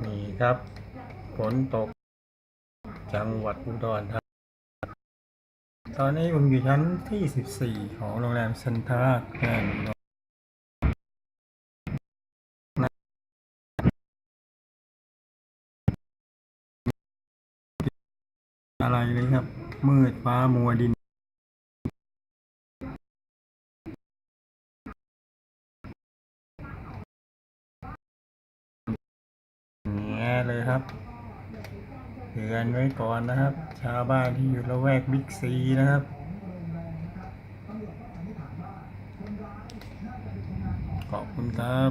นี่ครับฝนตกจังหวัดอุดรธานีตอนนี้ผมอยู่ชั้นที่14ของโรงแรมเซ็นทรัลแกรนด์อะไรเลยครับมืดฟ้ามัวดินแง่เลยครับเตือนไว้ก่อนนะครับชาวบ้านที่อยู่ละแวกบิ๊กซีนะครับขอบคุณครับ